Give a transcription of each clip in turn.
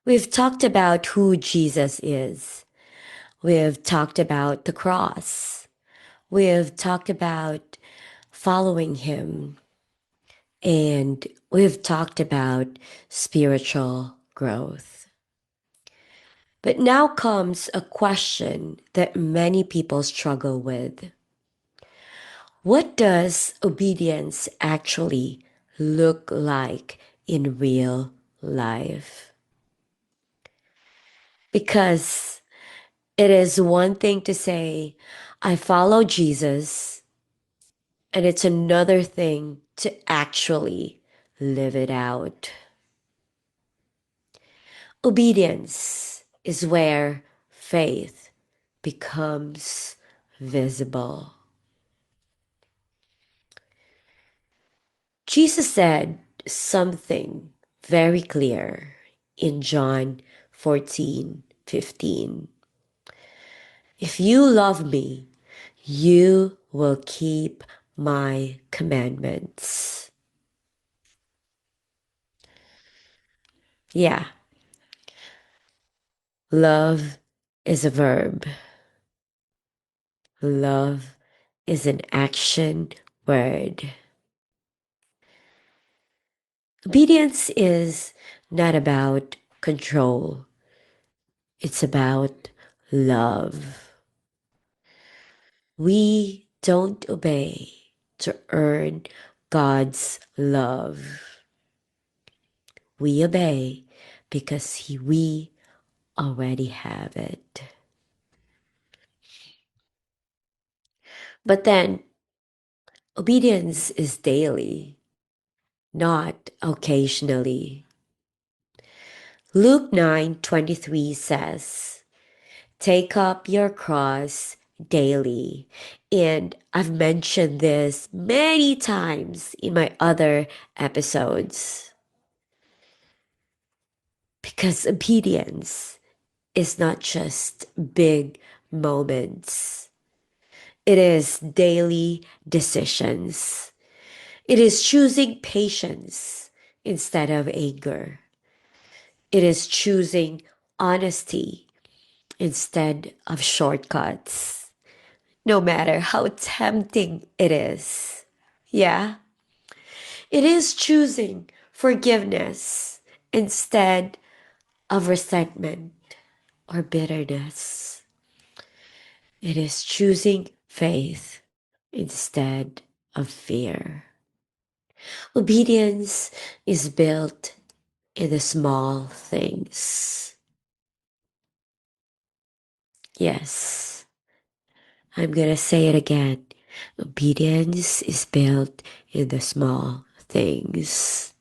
We've talked about who Jesus is. We've talked about the cross. We've talked about following him. And we've talked about spiritual growth. But now comes a question that many people struggle with. What does obedience actually look like in real life? Because it is one thing to say, I follow Jesus, and it's another thing to actually live it out. Obedience is where faith becomes visible. Jesus said something very clear in John 14:15. If you love me, you will keep my commandments. Yeah, love is a verb. Love is an action word. Obedience is not about control, it's about love. We don't obey to earn God's love. We obey because we already have it. But then, obedience is daily, not occasionally. Luke 9:23 says, take up your cross daily. And I've mentioned this many times in my other episodes because obedience is not just big moments, it is daily decisions. It is choosing patience instead of anger. It is choosing honesty instead of shortcuts, no matter how tempting it is. Yeah, it is choosing forgiveness instead of resentment or bitterness. It is choosing faith instead of fear. Obedience is built in the small things. Yes, I'm gonna say it again. Obedience is built in the small things.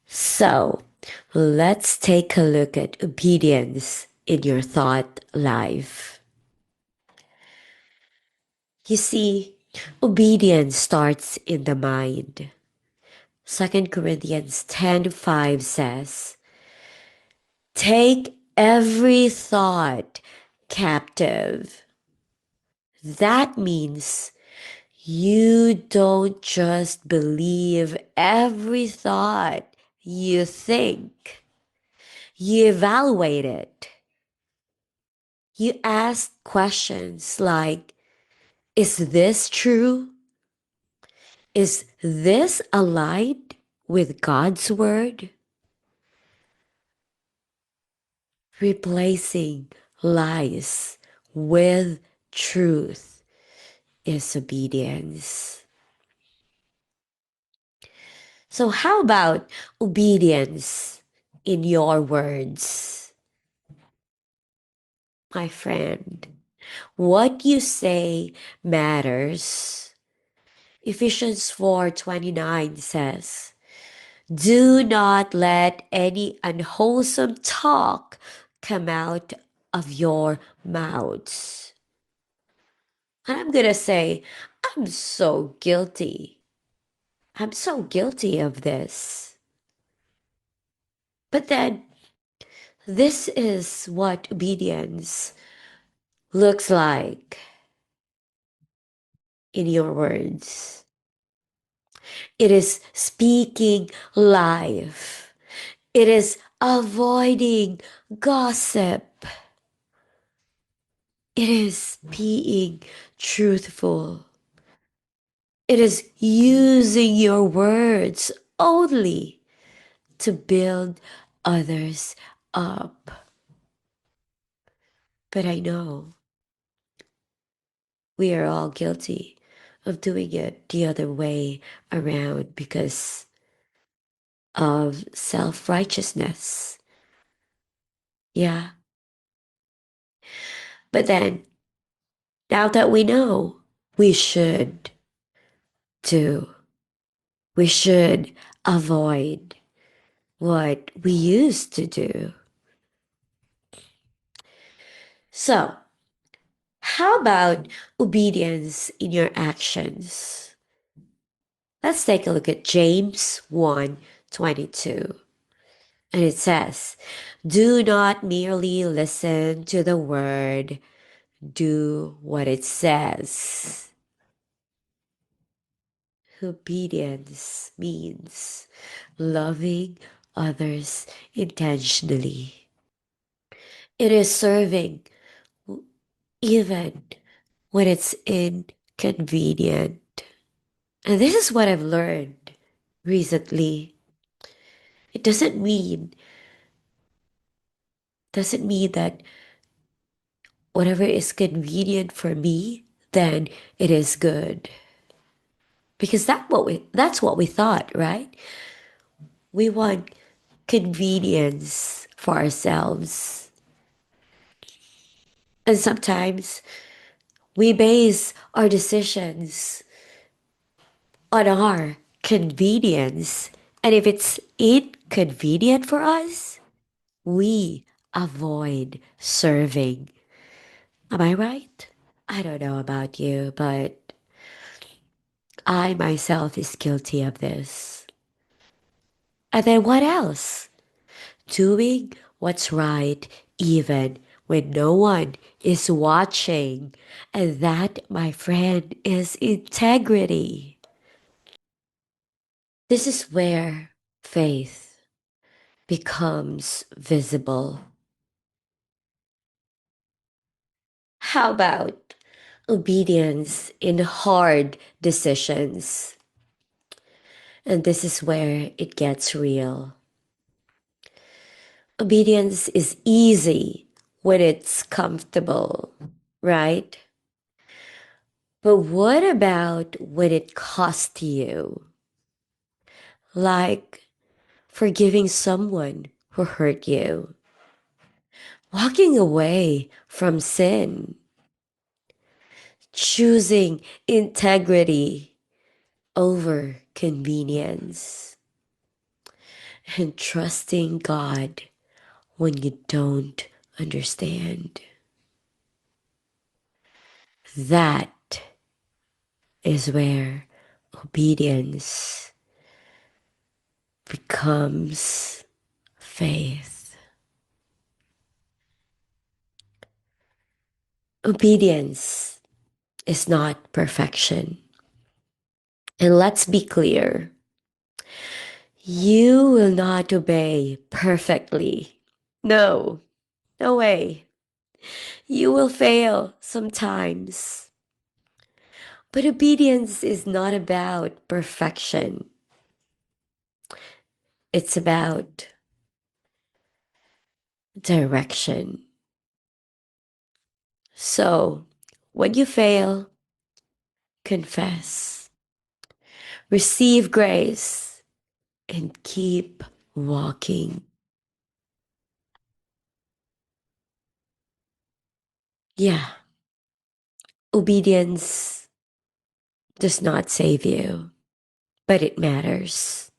So, let's take a look at obedience in your thought life. You see, obedience starts in the mind. 2 Corinthians 10:5 says, take every thought captive. That means you don't just believe every thought you think. You evaluate it. You ask questions like, is this true? Is this aligned with God's word? Replacing lies with truth is obedience. So, how about obedience in your words, my friend? What you say matters. Ephesians 4:29 says, do not let any unwholesome talk come out of your mouths. And I'm going to say, I'm so guilty. I'm so guilty of this. But then, this is what obedience looks like in your words. It is speaking life. It is avoiding gossip. It is being truthful. It is using your words only to build others up. But I know we are all guilty of doing it the other way around because of self righteousness. Yeah. But then, now that we know, we should do, we should avoid what we used to do. So, how about obedience in your actions? Let's take a look at James 1:22. And it says, do not merely listen to the word, do what it says. Obedience means loving others intentionally. It is serving even when it's inconvenient. And this is what I've learned recently. It doesn't mean that whatever is convenient for me, then it is good. Because that's what we thought, right? We want convenience for ourselves. And sometimes we base our decisions on our convenience. And if it's inconvenient for us, we avoid serving. Am I right? I don't know about you, but I myself is guilty of this. And then what else? Doing what's right even when no one is watching. And that, my friend, is integrity. This is where faith becomes visible. How about obedience in hard decisions? And this is where it gets real. Obedience is easy when it's comfortable, right? But what about when it costs you? Like forgiving someone who hurt you, walking away from sin, choosing integrity over convenience, and trusting God when you don't understand. That is where obedience becomes faith. Obedience is not perfection. And let's be clear, you will not obey perfectly. No, no way. You will fail sometimes. But obedience is not about perfection, it's about direction. So, when you fail, confess, receive grace, and keep walking. Yeah, obedience does not save you, but it matters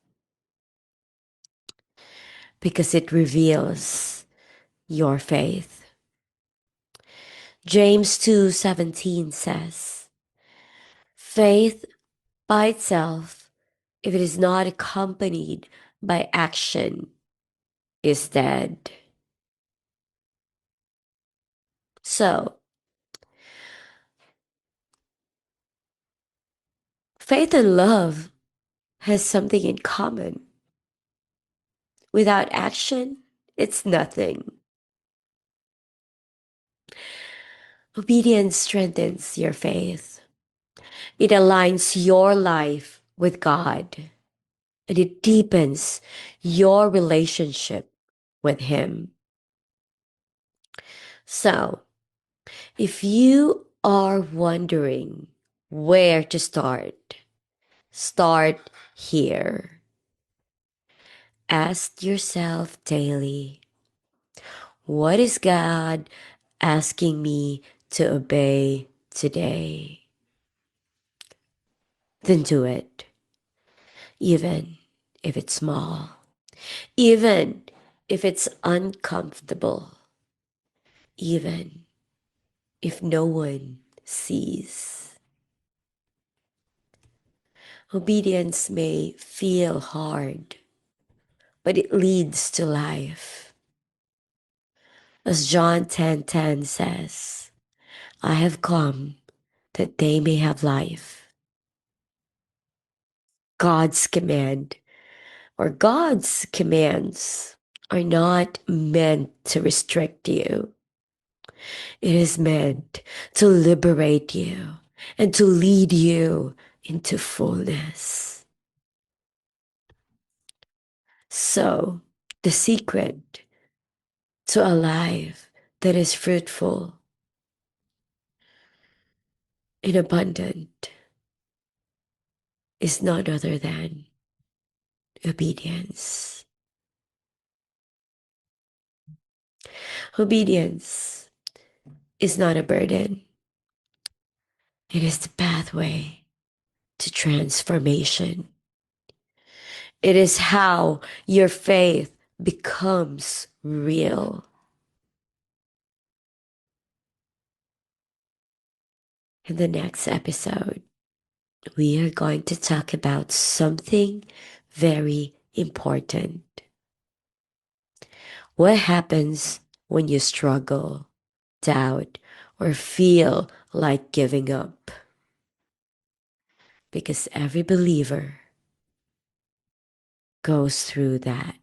because it reveals your faith. James 2:17 says, faith by itself, if it is not accompanied by action, is dead. So, faith and love has something in common. Without action, It's nothing. Obedience strengthens your faith. It aligns your life with God, and it deepens your relationship with Him. So, if you are wondering where to start, start here. Ask yourself daily, what is God asking me to obey today? Then do it, even if it's small, even if it's uncomfortable, even if no one sees. Obedience may feel hard, but it leads to life. As John 10:10 says, I have come that they may have life. God's command or God's commands are not meant to restrict you. It is meant to liberate you and to lead you into fullness. So, the secret to a life that is fruitful and abundant is none other than obedience. Obedience is not a burden, it is the pathway to transformation. It is how your faith becomes real. In the next episode, we are going to talk about something very important. What happens when you struggle, doubt, or feel like giving up? Because every believer goes through that.